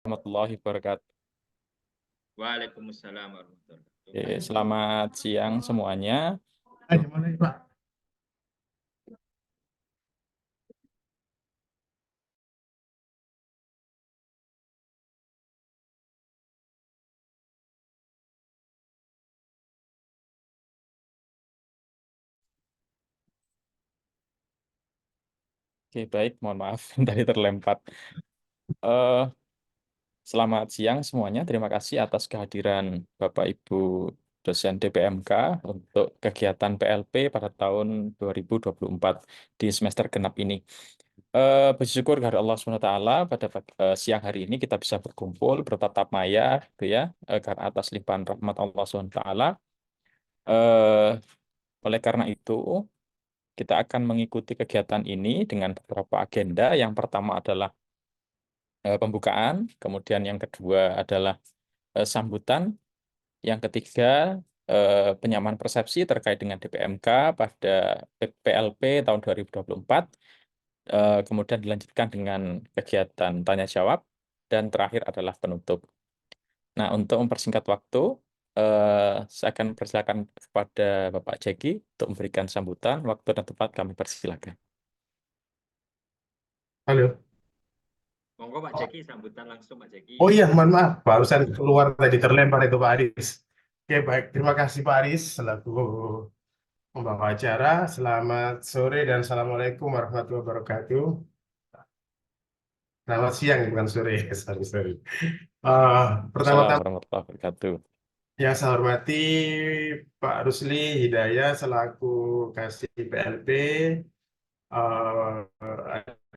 Warahmatullahi wabarakatuh. Waalaikumsalam warahmatullahi Oke, wabarakatuh. selamat siang semuanya. Gimana nih, Pak? Oke, baik, mohon maaf tadi terlempar. Eh, Selamat siang semuanya. Terima kasih atas kehadiran Bapak Ibu dosen DPMK untuk kegiatan PLP pada tahun 2024 di semester genap ini. Bersyukur kepada Allah SWT pada siang hari ini kita bisa berkumpul bertatap maya, gitu ya, karena atas limpahan rahmat Allah SWT. Eh, oleh karena itu, kita akan mengikuti kegiatan ini dengan beberapa agenda. Yang pertama adalah pembukaan, kemudian yang kedua adalah sambutan, yang ketiga penyamaan persepsi terkait dengan DPMK pada PLP tahun 2024, kemudian dilanjutkan dengan kegiatan tanya jawab, dan terakhir adalah penutup. Nah, untuk mempersingkat waktu, saya akan persilakan kepada Bapak Jeki untuk memberikan sambutan. Waktu dan tempat kami persilakan. Halo. Monggo Pak Jeki, sambutan langsung Pak Jeki. Oh iya, mohon maaf, barusan keluar tadi terlempar itu Pak Aris. Oke, baik. Terima kasih Pak Aris selaku pembawa acara. Selamat sore dan Assalamualaikum warahmatullahi wabarakatuh. Selamat siang, bukan sore. Sorry, sorry. Assalamualaikum Pertama-tama warahmatullahi wabarakatuh. yang saya hormati Pak Rusli Hidayah selaku Kasih PLP.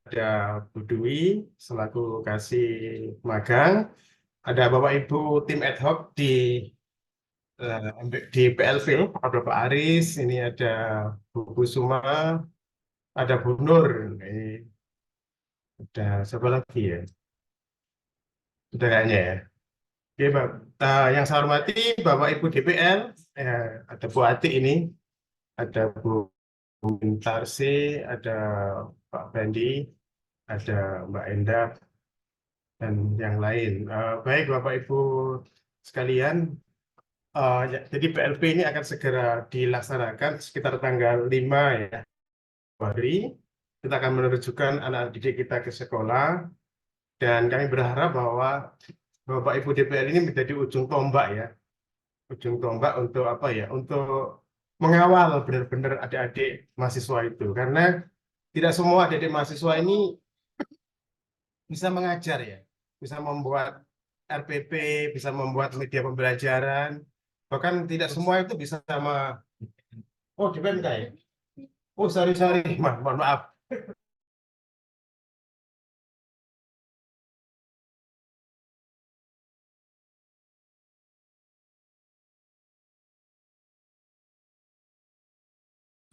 Ada Bu Dwi selaku Kasih Magang. Ada Bapak Ibu tim ad hoc di PLP, ada Pak Aris, ini ada Bu Kusuma, ada Bu Nur, ini ada siapa lagi ya? Sudah kayaknya ya. Oke, Pak. Yang saya hormati Bapak Ibu DPL, ada Bu Ati ini, ada Bu Mintarsi, ada Pak Fendi, ada Mbak Endah, dan yang lain. Baik Bapak Ibu sekalian, jadi PLP ini akan segera dilaksanakan sekitar tanggal 5 ya, Februari. Kita akan menerjukan anak didik kita ke sekolah, dan kami berharap bahwa Bapak Ibu DPL ini menjadi ujung tombak ya, ujung tombak untuk apa ya, untuk mengawal benar-benar adik-adik mahasiswa itu, karena tidak semua adik-adik mahasiswa ini bisa mengajar ya, bisa membuat RPP, bisa membuat media pembelajaran, bahkan tidak semua itu bisa sama. Oh, di PMK ya? Oh, sorry, sorry, mohon maaf.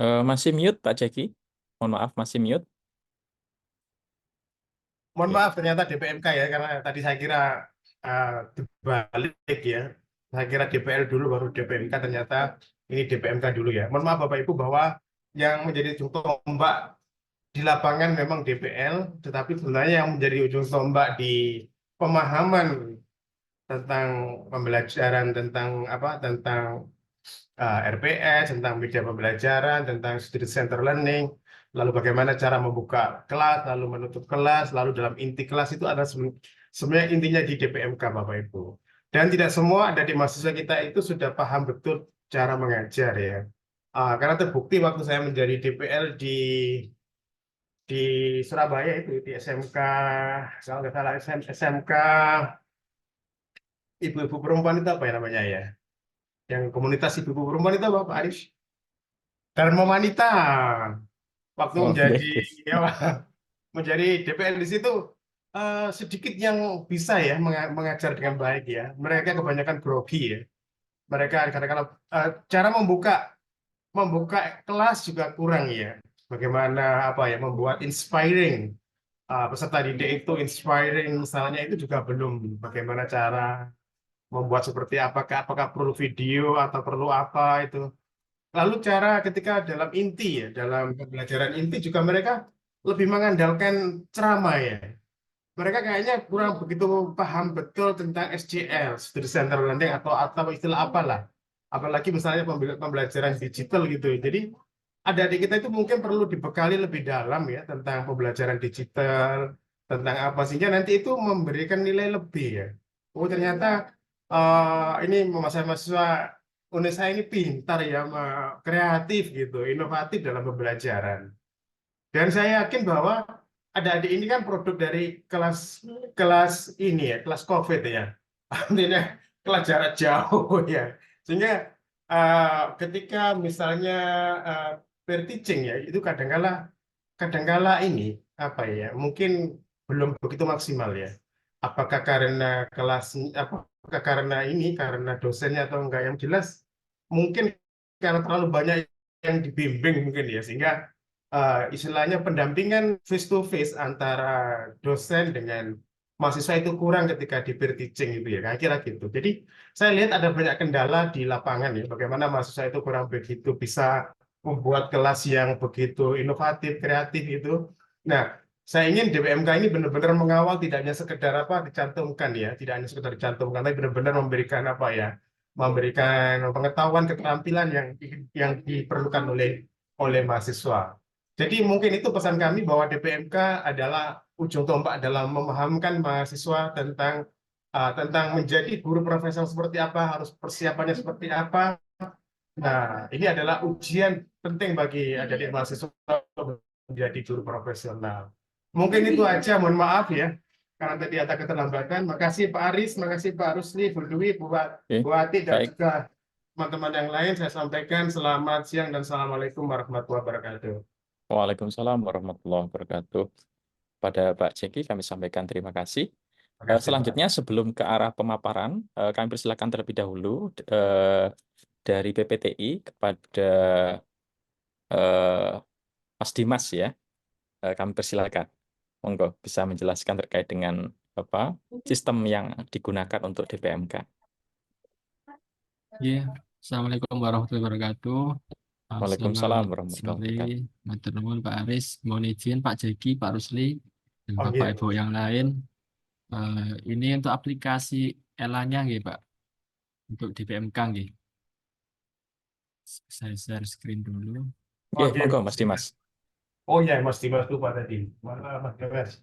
Masih mute Pak Jeki? Mohon maaf, masih mute. Mohon Oke. maaf, ternyata DPMK ya, karena tadi saya kira dibalik ya. Saya kira DPL dulu baru DPMK, ternyata ini DPMK dulu ya. Mohon maaf Bapak Ibu bahwa yang menjadi ujung tombak di lapangan memang DPL, tetapi sebenarnya yang menjadi ujung tombak di pemahaman tentang pembelajaran, tentang apa, tentang RPS, tentang media pembelajaran, tentang student center learning, lalu bagaimana cara membuka kelas, lalu menutup kelas, lalu dalam inti kelas itu ada sebenarnya intinya di DPMK Bapak Ibu. Dan tidak semua ada di mahasiswa kita itu sudah paham betul cara mengajar ya. Karena terbukti waktu saya menjadi DPL di Surabaya itu di SMK, kalau nggak salah SMK ibu-ibu perempuan itu apa ya namanya ya? Yang komunitas ibu-ibu perempuan itu apa Pak Arif? Dharma Wanita. Waktu Oh, menjadi oke. ya, menjadi DPL di situ sedikit yang bisa ya mengajar dengan baik ya. Mereka kebanyakan grogi ya. Mereka kadang-kadang cara membuka kelas juga kurang ya. Bagaimana apa ya membuat inspiring peserta didik itu inspiring misalnya itu juga belum. Bagaimana cara membuat seperti apakah perlu video atau perlu apa itu. Lalu cara ketika dalam inti ya, dalam pembelajaran inti juga mereka lebih mengandalkan ceramah ya. mereka kayaknya kurang begitu paham betul tentang SCL, Student Centered Learning atau istilah apalah. Apalagi misalnya pembelajaran digital gitu. Jadi adik-adik kita itu mungkin perlu dibekali lebih dalam ya tentang pembelajaran digital, tentang apa sehingga nanti itu memberikan nilai lebih ya. Oh ternyata ini mahasiswa Unesa ini pintar ya, kreatif gitu, inovatif dalam pembelajaran. Dan saya yakin bahwa adik-adik ini kan produk dari kelas kelas ini ya, kelas COVID ya. Artinya kelas jarak jauh ya. Sehingga ketika misalnya uh, peer teaching ya, itu kadangkala ini apa ya, mungkin belum begitu maksimal ya. Apakah karena kelas, apakah karena dosennya atau enggak, yang jelas mungkin karena terlalu banyak yang dibimbing mungkin ya, sehingga istilahnya pendampingan face to face antara dosen dengan mahasiswa itu kurang ketika di peer teaching itu ya, kira-kira gitu. Jadi saya lihat ada banyak kendala di lapangan ya, bagaimana mahasiswa itu kurang begitu bisa membuat kelas yang begitu inovatif, kreatif itu. Nah, saya ingin DPMK ini benar-benar mengawal, tidak hanya sekedar apa dicantumkan ya, tidak hanya sekedar dicantumkan, tapi benar-benar memberikan apa ya, memberikan pengetahuan, keterampilan yang diperlukan oleh mahasiswa. Jadi mungkin itu pesan kami bahwa DPMK adalah ujung tombak dalam memahamkan mahasiswa tentang menjadi guru profesional seperti apa, harus persiapannya seperti apa. Nah, ini adalah ujian penting bagi adik-adik mahasiswa menjadi guru profesional. Mungkin itu aja, mohon maaf ya, karena tadi ada keterlambatan. Makasih Pak Aris, makasih Pak Rusli, Bu Dwi, Oke, Bu Ati, dan baik. juga teman-teman yang lain. Saya sampaikan selamat siang dan assalamualaikum warahmatullahi wabarakatuh. Waalaikumsalam warahmatullahi wabarakatuh. Pada Pak Jeki kami sampaikan terima kasih. Terima kasih, Pak. Selanjutnya sebelum ke arah pemaparan, kami persilakan terlebih dahulu dari PPTI kepada eh, Mas Dimas ya. Kami persilakan. Monggo bisa menjelaskan terkait dengan apa sistem yang digunakan untuk DPMK. Ya, Assalamualaikum warahmatullahi wabarakatuh. Waalaikumsalam Selamat warahmatullahi sore, wabarakatuh. Matur nuwun Pak Aris. Mohon izin Pak Jeki, Pak Rusli, dan Oh Bapak iya, Ibu yang lain. Ini untuk aplikasi ELA-nya nggih, Pak, untuk DPMK nggih. Saya share screen dulu. Oke, oke, monggo Mas Dimas. Oh iya, Mas Dimas lupa tadi. Mana Mas Dimas?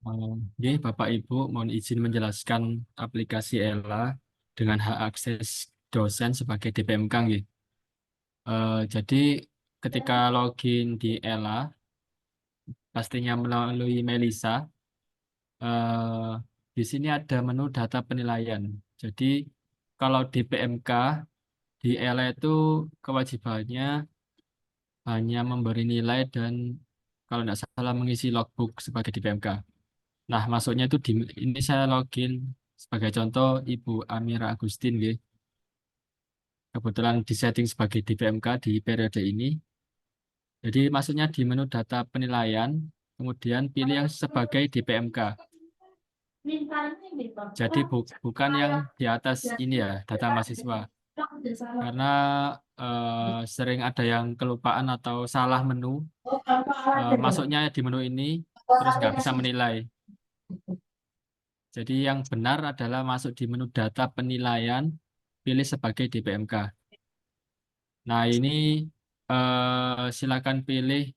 Oke, Bapak Ibu, mohon izin menjelaskan aplikasi ELA dengan hak akses dosen sebagai DPMK nggih. Jadi ketika login di ELA, pastinya melalui Melisa. eh, di sini ada menu data penilaian. Jadi kalau di PMK, di ELA itu kewajibannya hanya memberi nilai dan kalau tidak salah mengisi logbook sebagai di PMK. Nah, masuknya itu ini saya login sebagai contoh Ibu Amira Agustin, nggih. Kebetulan disetting sebagai di PMK di periode ini. Jadi masuknya di menu data penilaian, kemudian pilih yang sebagai di PMK. Jadi bukan yang di atas ini ya, data mahasiswa. Karena sering ada yang kelupaan atau salah menu, masuknya di menu ini, terus nggak bisa menilai. Jadi yang benar adalah masuk di menu data penilaian, pilih sebagai DPMK. Nah ini silakan pilih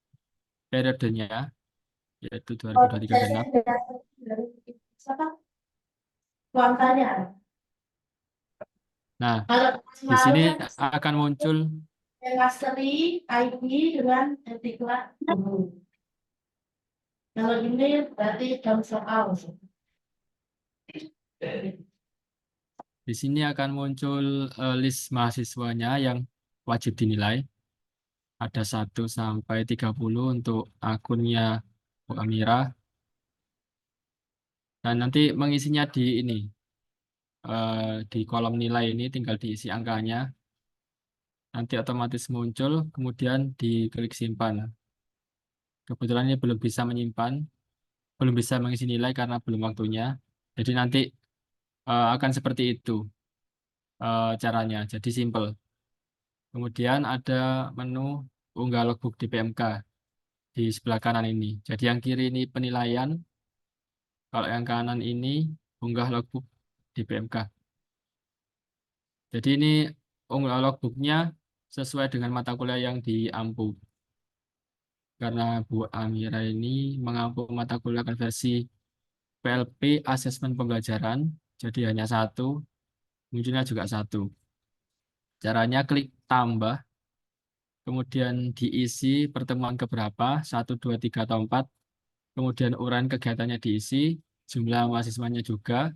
periodenya, yaitu 2023 genap. Nah, di sini akan muncul Mastery ID dengan diklat dulu. Kalau ini berarti jam soal. di sini akan muncul list mahasiswanya yang wajib dinilai. Ada 1 sampai 30 untuk akunnya Bu Amira. Dan nanti mengisinya di ini, di kolom nilai ini tinggal diisi angkanya. Nanti otomatis muncul, kemudian diklik simpan. Kebetulan ini belum bisa menyimpan, belum bisa mengisi nilai karena belum waktunya. Jadi nanti akan seperti itu caranya. Jadi simple. Kemudian ada menu unggah logbook DPMK di sebelah kanan ini. Jadi yang kiri ini penilaian, kalau yang kanan ini unggah logbook DPMK. Jadi ini unggah logbooknya sesuai dengan mata kuliah yang diampu. Karena Bu Amira ini mengampu mata kuliah konversi PLP asesmen pembelajaran, jadi hanya satu, munculnya juga satu. Caranya klik tambah, kemudian diisi pertemuan keberapa, 1, 2, 3, atau 4, kemudian uraian kegiatannya diisi, jumlah mahasiswanya juga,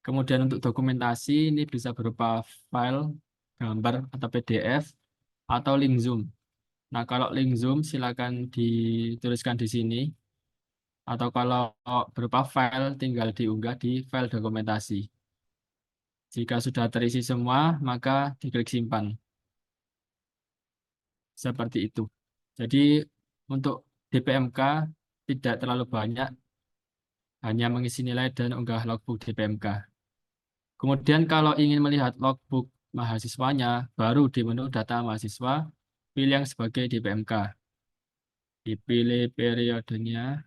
kemudian untuk dokumentasi ini bisa berupa file, gambar, atau PDF, atau link Zoom. Nah, kalau link Zoom silakan dituliskan di sini, atau kalau berupa file tinggal diunggah di file dokumentasi. Jika sudah terisi semua, maka diklik simpan. Seperti itu. Jadi untuk DPMK tidak terlalu banyak, hanya mengisi nilai dan unggah logbook DPMK. Kemudian kalau ingin melihat logbook mahasiswanya, baru di menu data mahasiswa, pilih yang sebagai DPMK. Dipilih periodenya.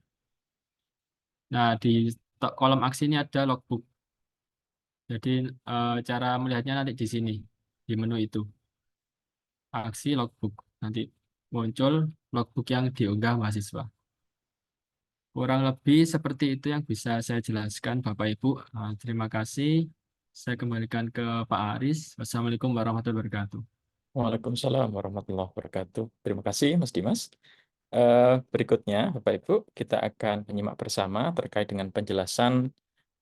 Nah, di kolom aksi ini ada logbook. Jadi cara melihatnya nanti di sini, di menu itu. Aksi logbook. Nanti muncul logbook yang diunggah mahasiswa. Kurang lebih seperti itu yang bisa saya jelaskan, Bapak Ibu. Terima kasih. Saya kembalikan ke Pak Aris. Wassalamualaikum warahmatullahi wabarakatuh. Waalaikumsalam warahmatullahi wabarakatuh. Terima kasih, Mas Dimas. Berikutnya, Bapak Ibu, kita akan menyimak bersama terkait dengan penjelasan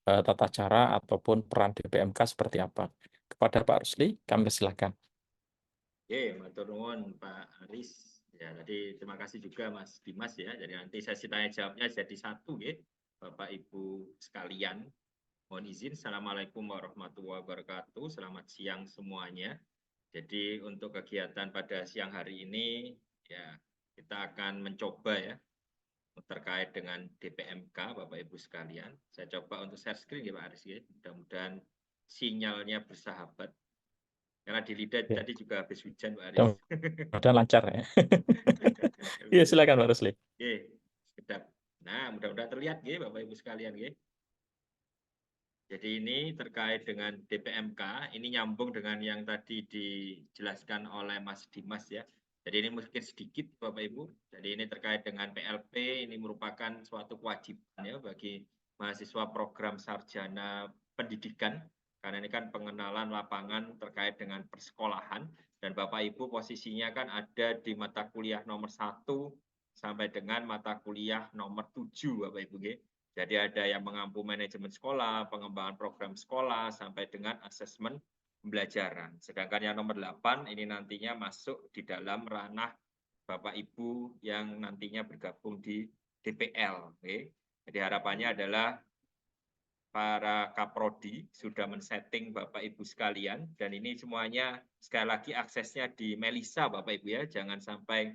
tata cara ataupun peran DPMK seperti apa. Kepada Pak Rusli, kami persilahkan. Oke, matur nuwun Pak Aris. Ya, tadi terima kasih juga Mas Dimas ya. Jadi nanti sesi tanya jawabnya jadi satu ya, Bapak Ibu sekalian. Mohon izin, Assalamualaikum warahmatullahi wabarakatuh. Selamat siang semuanya. Jadi untuk kegiatan pada siang hari ini ya kita akan mencoba ya terkait dengan DPMK Bapak Ibu sekalian. Saya coba untuk share screen ya Pak Aris ya. Mudah-mudahan sinyalnya bersahabat. Karena di lidah Ya. tadi juga habis hujan Pak Aris. Mudah-mudahan lancar ya. Iya, silakan Pak Rusli. Oke, sedap. Nah, mudah-mudahan terlihat ya Bapak Ibu sekalian ya. Jadi ini terkait dengan DPMK, ini nyambung dengan yang tadi dijelaskan oleh Mas Dimas ya. Jadi ini mungkin sedikit Bapak Ibu. Jadi ini terkait dengan PLP, ini merupakan suatu kewajiban ya bagi mahasiswa program sarjana pendidikan. Karena ini kan pengenalan lapangan terkait dengan persekolahan. Dan Bapak Ibu posisinya kan ada di mata kuliah nomor 1 sampai dengan mata kuliah nomor 7 Bapak Ibu ya. Jadi ada yang mengampu manajemen sekolah, pengembangan program sekolah, sampai dengan asesmen pembelajaran. Sedangkan yang nomor 8 ini nantinya masuk di dalam ranah Bapak Ibu yang nantinya bergabung di DPL. Okay. Jadi harapannya adalah para kaprodi sudah men-setting Bapak Ibu sekalian, dan ini semuanya sekali lagi aksesnya di Melisa Bapak Ibu ya, jangan sampai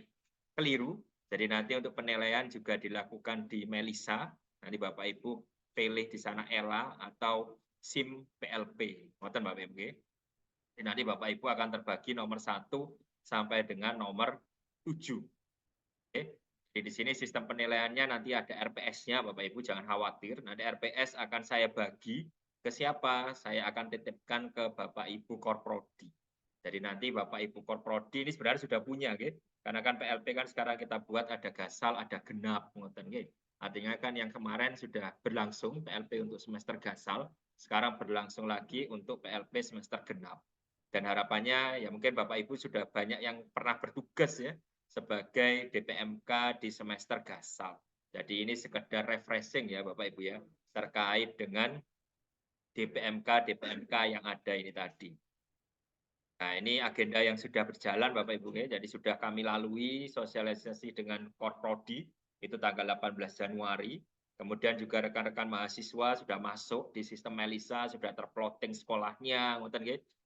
keliru. Jadi nanti untuk penilaian juga dilakukan di Melisa. Nanti Bapak Ibu pilih di sana ELA atau SIM PLP. Ngoten Bapak Ibu. Jadi nanti Bapak Ibu akan terbagi nomor 1 sampai dengan nomor 7. Oke. Jadi di sini sistem penilaiannya nanti ada RPS-nya Bapak Ibu, jangan khawatir. Nanti RPS akan saya bagi ke siapa? Saya akan titipkan ke Bapak Ibu Korprodi. Jadi nanti Bapak Ibu Korprodi ini sebenarnya sudah punya, gitu. Karena kan PLP kan sekarang kita buat ada gasal, ada genap, ngoten gitu. Artinya kan yang kemarin sudah berlangsung PLP untuk semester gasal, sekarang berlangsung lagi untuk PLP semester genap. Dan harapannya ya mungkin Bapak Ibu sudah banyak yang pernah bertugas ya sebagai DPMK di semester gasal. Jadi ini sekedar refreshing ya Bapak Ibu ya terkait dengan DPMK yang ada ini tadi. Nah, ini agenda yang sudah berjalan Bapak Ibu ya. Jadi sudah kami lalui sosialisasi dengan Korprodi itu tanggal 18 Januari. Kemudian juga rekan-rekan mahasiswa sudah masuk di sistem Melisa, sudah terplotting sekolahnya,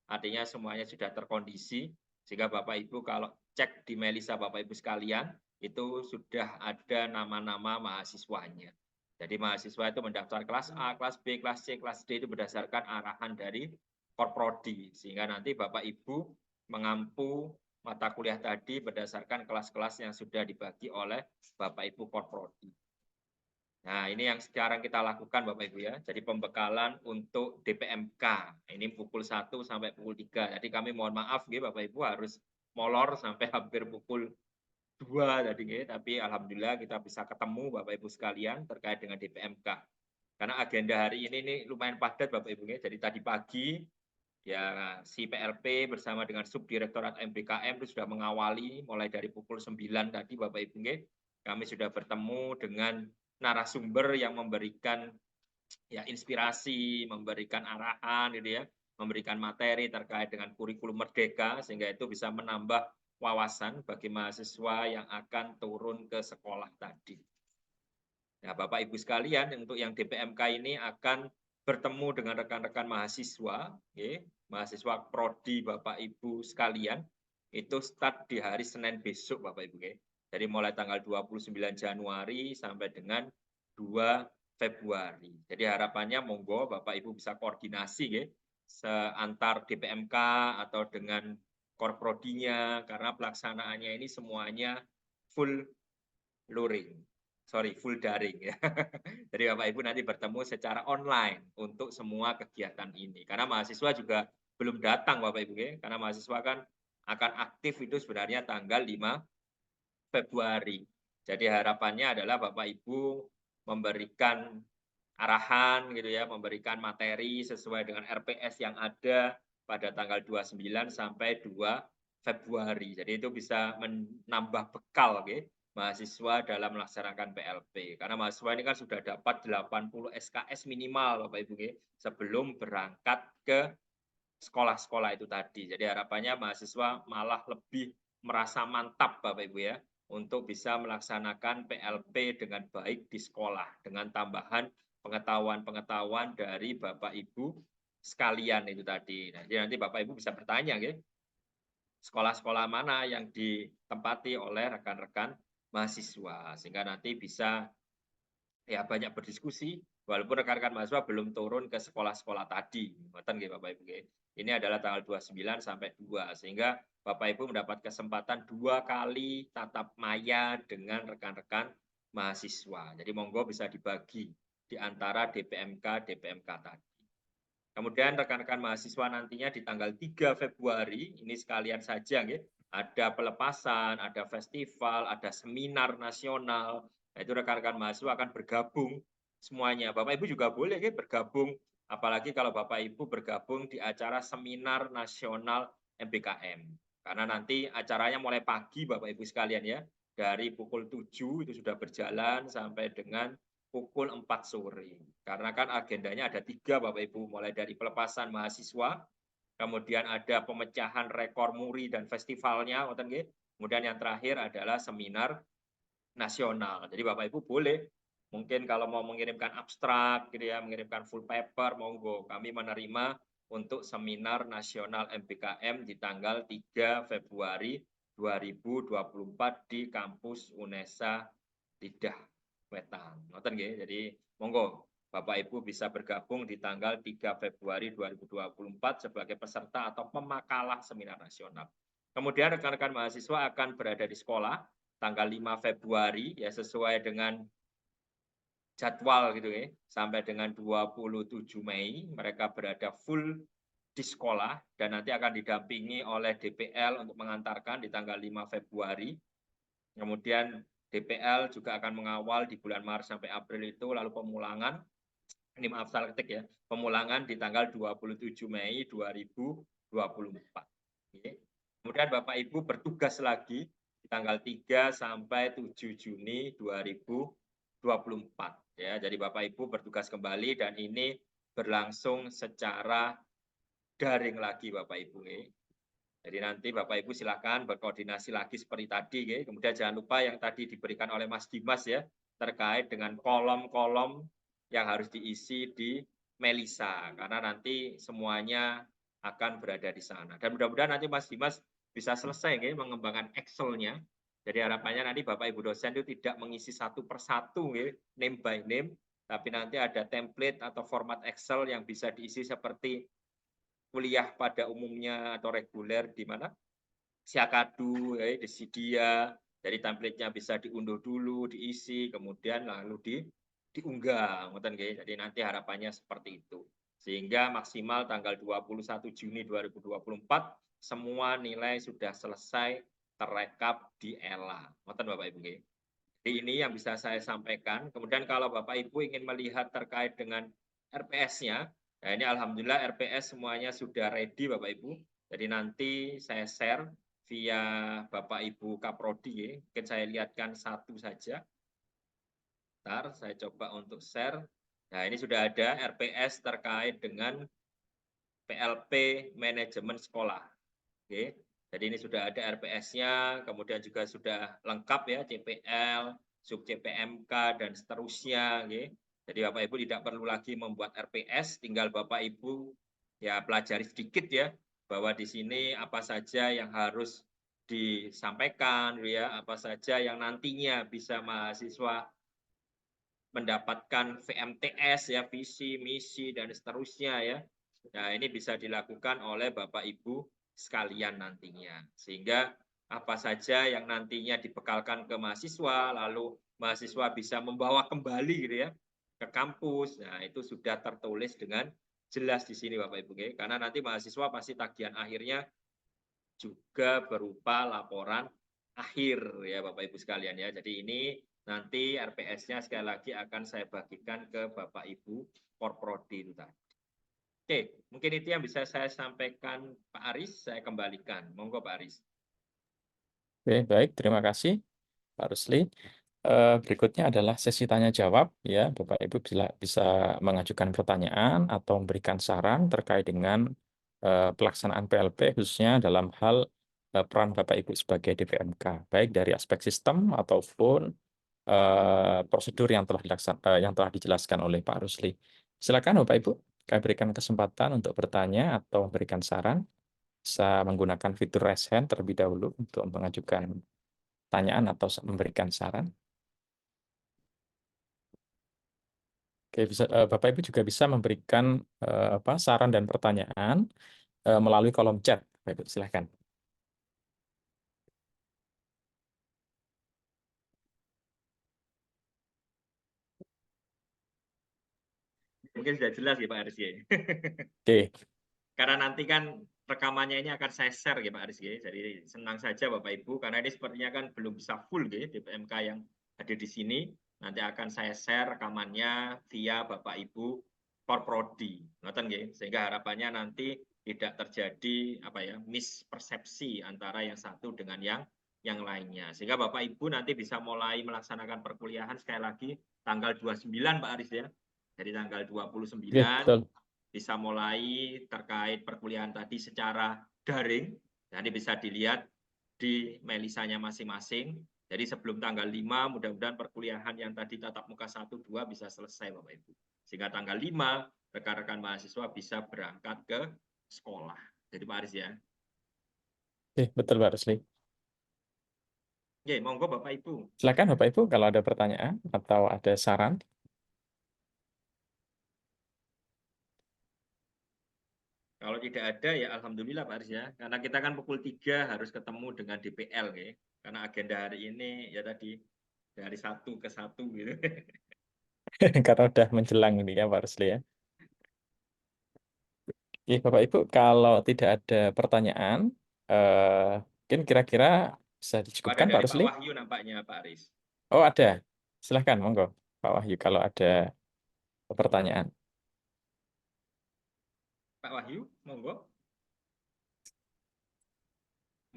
artinya semuanya sudah terkondisi. Sehingga Bapak Ibu kalau cek di Melisa Bapak Ibu sekalian, itu sudah ada nama-nama mahasiswanya. Jadi mahasiswa itu mendaftar kelas A, kelas B, kelas C, kelas D itu berdasarkan arahan dari Korprodi, sehingga nanti Bapak Ibu mengampu mata kuliah tadi berdasarkan kelas-kelas yang sudah dibagi oleh Bapak Ibu Korprodi. Nah, ini yang sekarang kita lakukan Bapak Ibu ya. Jadi pembekalan untuk DPMK. Ini pukul 1 sampai pukul 3. Jadi kami mohon maaf ya Bapak Ibu harus molor sampai hampir pukul 2 tadi ya. Tapi alhamdulillah kita bisa ketemu Bapak Ibu sekalian terkait dengan DPMK. Karena agenda hari ini lumayan padat Bapak Ibu ya. Jadi tadi pagi ya si PLP bersama dengan Subdirektorat MBKM itu sudah mengawali mulai dari pukul 9 tadi Bapak Ibu ya. Kami sudah bertemu dengan narasumber yang memberikan ya inspirasi, memberikan arahan gitu ya, memberikan materi terkait dengan kurikulum merdeka sehingga itu bisa menambah wawasan bagi mahasiswa yang akan turun ke sekolah tadi. Nah, Bapak Ibu sekalian, untuk yang DPMK ini akan bertemu dengan rekan-rekan mahasiswa, ya, mahasiswa prodi Bapak Ibu sekalian, itu start di hari Senin besok Bapak Ibu. Ya. Jadi mulai tanggal 29 Januari sampai dengan 2 Februari. Jadi harapannya monggo Bapak Ibu bisa koordinasi ya, seantar DPMK atau dengan korprodinya, karena pelaksanaannya ini semuanya full luring. Full daring ya. Jadi Bapak Ibu nanti bertemu secara online untuk semua kegiatan ini. Karena mahasiswa juga belum datang Bapak Ibu ya. Karena mahasiswa kan akan aktif itu sebenarnya tanggal 5 Februari. Jadi harapannya adalah Bapak Ibu memberikan arahan gitu ya, memberikan materi sesuai dengan RPS yang ada pada tanggal 29 sampai 2 Februari. Jadi itu bisa menambah bekal gitu mahasiswa dalam melaksanakan PLP. Karena mahasiswa ini kan sudah dapat 80 SKS minimal Bapak Ibu sebelum berangkat ke sekolah-sekolah itu tadi. Jadi harapannya mahasiswa malah lebih merasa mantap Bapak Ibu ya untuk bisa melaksanakan PLP dengan baik di sekolah dengan tambahan pengetahuan-pengetahuan dari Bapak Ibu sekalian itu tadi. Nah, jadi nanti Bapak Ibu bisa bertanya gitu. Sekolah-sekolah mana yang ditempati oleh rekan-rekan mahasiswa sehingga nanti bisa ya banyak berdiskusi walaupun rekan-rekan mahasiswa belum turun ke sekolah-sekolah tadi. Ngoten nggih Bapak Ibu nggih. Ini adalah tanggal 29 sampai 2 sehingga Bapak Ibu mendapat kesempatan 2 kali tatap maya dengan rekan-rekan mahasiswa. Jadi monggo bisa dibagi di antara DPMK tadi. Kemudian rekan-rekan mahasiswa nantinya di tanggal 3 Februari, ini sekalian saja ya, ada pelepasan, ada festival, ada seminar nasional. Nah, itu rekan-rekan mahasiswa akan bergabung semuanya. Bapak Ibu juga boleh ya bergabung, apalagi kalau Bapak Ibu bergabung di acara seminar nasional MBKM. Karena nanti acaranya mulai pagi Bapak Ibu sekalian ya, dari pukul 7 itu sudah berjalan sampai dengan pukul 4 sore. Karena kan agendanya ada 3 Bapak Ibu, mulai dari pelepasan mahasiswa, kemudian ada pemecahan rekor muri dan festivalnya, kemudian yang terakhir adalah seminar nasional. Jadi Bapak Ibu boleh, mungkin kalau mau mengirimkan abstrak, gitu ya, mengirimkan full paper, monggo. Kami menerima untuk seminar nasional MBKM di tanggal 3 Februari 2024 di kampus UNESA Tidah Wetan. Jadi monggo Bapak Ibu bisa bergabung di tanggal 3 Februari 2024 sebagai peserta atau pemakalah seminar nasional. Kemudian rekan-rekan mahasiswa akan berada di sekolah tanggal 5 Februari ya sesuai dengan jadwal gitu ya. Sampai dengan 27 Mei mereka berada full di sekolah dan nanti akan didampingi oleh DPL untuk mengantarkan di tanggal 5 Februari. Kemudian DPL juga akan mengawal di bulan Maret sampai April itu, lalu pemulangan, ini maaf salah ketik ya, pemulangan di tanggal 27 Mei 2024. Kemudian Bapak Ibu bertugas lagi di tanggal 3 sampai 7 Juni 2024. Ya, jadi Bapak Ibu bertugas kembali dan ini berlangsung secara daring lagi Bapak Ibu. Jadi nanti Bapak Ibu silakan berkoordinasi lagi seperti tadi. Ya. Kemudian jangan lupa yang tadi diberikan oleh Mas Dimas ya, terkait dengan kolom-kolom yang harus diisi di Melisa. Karena nanti semuanya akan berada di sana. Dan mudah-mudahan nanti Mas Dimas bisa selesai ya, mengembangkan Excel-nya. Jadi harapannya nanti Bapak Ibu dosen itu tidak mengisi satu persatu ya, name by name, tapi nanti ada template atau format Excel yang bisa diisi seperti kuliah pada umumnya atau reguler di mana Siakadu, ya, di Sidia, jadi template-nya bisa diunduh dulu, diisi, kemudian lalu diunggah, jadi nanti harapannya seperti itu. Sehingga maksimal tanggal 21 Juni 2024 semua nilai sudah selesai terrekap di ELA. Ngoten Bapak Ibu nggih. Jadi ini yang bisa saya sampaikan. Kemudian kalau Bapak Ibu ingin melihat terkait dengan RPS-nya, nah ini alhamdulillah RPS semuanya sudah ready Bapak Ibu. Jadi nanti saya share via Bapak Ibu Kaprodi, mungkin saya lihatkan satu saja. Bentar, saya coba untuk share. Nah, ini sudah ada RPS terkait dengan PLP manajemen sekolah. Oke. Jadi ini sudah ada RPS-nya, kemudian juga sudah lengkap ya CPL, sub CPMK dan seterusnya. Oke. Jadi Bapak Ibu tidak perlu lagi membuat RPS, tinggal Bapak Ibu ya pelajari sedikit ya bahwa di sini apa saja yang harus disampaikan ya, apa saja yang nantinya bisa mahasiswa mendapatkan VMTS ya, visi, misi dan seterusnya ya. Nah, ini bisa dilakukan oleh Bapak Ibu sekalian nantinya. Sehingga apa saja yang nantinya dibekalkan ke mahasiswa, lalu mahasiswa bisa membawa kembali gitu ya ke kampus. Nah, itu sudah tertulis dengan jelas di sini Bapak Ibu. Karena nanti mahasiswa pasti tagihan akhirnya juga berupa laporan akhir ya Bapak Ibu sekalian ya. Jadi ini nanti RPS-nya sekali lagi akan saya bagikan ke Bapak Ibu Porprodi itu tadi. Oke, mungkin itu yang bisa saya sampaikan Pak Aris, saya kembalikan. Monggo Pak Aris. Oke, baik, terima kasih Pak Rusli. Berikutnya adalah sesi tanya jawab ya. Bapak Ibu bisa mengajukan pertanyaan atau memberikan saran terkait dengan pelaksanaan PLP khususnya dalam hal peran Bapak Ibu sebagai DPMK, baik dari aspek sistem ataupun prosedur yang telah dijelaskan oleh Pak Rusli. Silakan Bapak Ibu, kami berikan kesempatan untuk bertanya atau memberikan saran. Bisa menggunakan fitur raise hand terlebih dahulu untuk mengajukan pertanyaan atau memberikan saran. Oke, Bapak Ibu juga bisa memberikan saran dan pertanyaan melalui kolom chat. Bapak Ibu, silakan. Mungkin sudah jelas ya Pak Aris ya. Oke, Karena nanti kan rekamannya ini akan saya share ya Pak Aris ya. Jadi senang saja Bapak Ibu karena ini sepertinya kan belum bisa full ya DPMK yang hadir di sini. Nanti akan saya share rekamannya via Bapak Ibu Porprodi. Ngoten nggih. Sehingga harapannya nanti tidak terjadi mispersepsi antara yang satu dengan yang lainnya. Sehingga Bapak Ibu nanti bisa mulai melaksanakan perkuliahan sekali lagi tanggal 29 Pak Aris ya. Jadi tanggal 29 betul. bisa mulai terkait perkuliahan tadi secara daring. Nanti bisa dilihat di melisanya masing-masing. Jadi sebelum tanggal 5 mudah-mudahan perkuliahan yang tadi tatap muka 1, 2 bisa selesai Bapak Ibu. Sehingga tanggal 5 rekan-rekan mahasiswa bisa berangkat ke sekolah. Jadi Pak Aris ya. Oke, betul Pak Rusli. Oke, monggo Bapak Ibu. Silakan Bapak Ibu kalau ada pertanyaan atau ada saran. Kalau tidak ada ya alhamdulillah Pak Aris ya. Karena kita kan pukul 3 harus ketemu dengan DPL ya. Karena agenda hari ini ya tadi dari 1 ke 1 gitu. Karena udah menjelang ini ya Pak Rusli ya. Oke, Bapak Ibu, kalau tidak ada pertanyaan, mungkin kira-kira bisa Ada dicukupkan Pak dari Pak Rusli? Wahyu nampaknya Pak Aris. Oh, ada. Silahkan, monggo Pak Wahyu kalau ada pertanyaan. Pak Wahyu, monggo.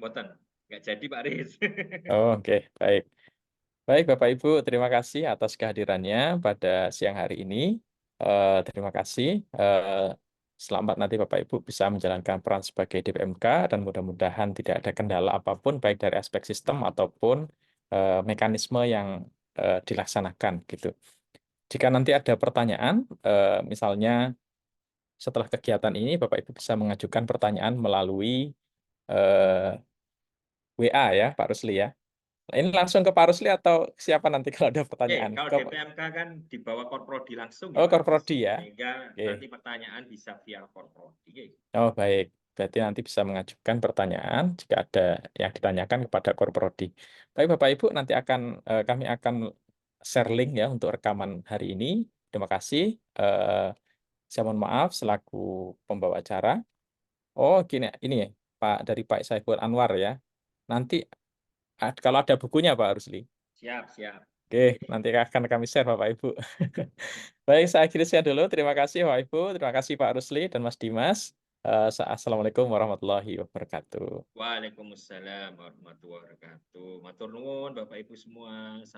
Mboten, nggak jadi Pak Aris. Oh, oke, baik. Baik, Bapak Ibu, terima kasih atas kehadirannya pada siang hari ini. Terima kasih. Selamat nanti Bapak Ibu bisa menjalankan peran sebagai DPMK dan mudah-mudahan tidak ada kendala apapun baik dari aspek sistem ataupun mekanisme yang dilaksanakan gitu. Jika nanti ada pertanyaan, misalnya setelah kegiatan ini Bapak Ibu bisa mengajukan pertanyaan melalui WA ya, Pak Rusli ya. Ini langsung ke Pak Rusli atau siapa nanti kalau ada pertanyaan? Kalau DPMK kan di bawah Korprodi langsung ya, Oh, Pak. Korprodi ya. Sehingga Oke. nanti pertanyaan bisa via Korprodi. Oh, baik. Berarti nanti bisa mengajukan pertanyaan jika ada yang ditanyakan kepada Korprodi. Baik, Bapak Ibu, nanti kami akan share link ya untuk rekaman hari ini. Terima kasih. Saya mohon maaf selaku pembawa acara. Oh, gini, ini ya, dari Pak Saiful Anwar ya. Nanti kalau ada bukunya Pak Rusli. Siap. Oke, nanti akan kami share Bapak Ibu. Baik, saya akhiri saya dulu. Terima kasih Bapak Ibu, terima kasih Pak Rusli dan Mas Dimas. Assalamualaikum warahmatullahi wabarakatuh. Waalaikumsalam warahmatullahi wabarakatuh. Matur nuwun Bapak Ibu semua.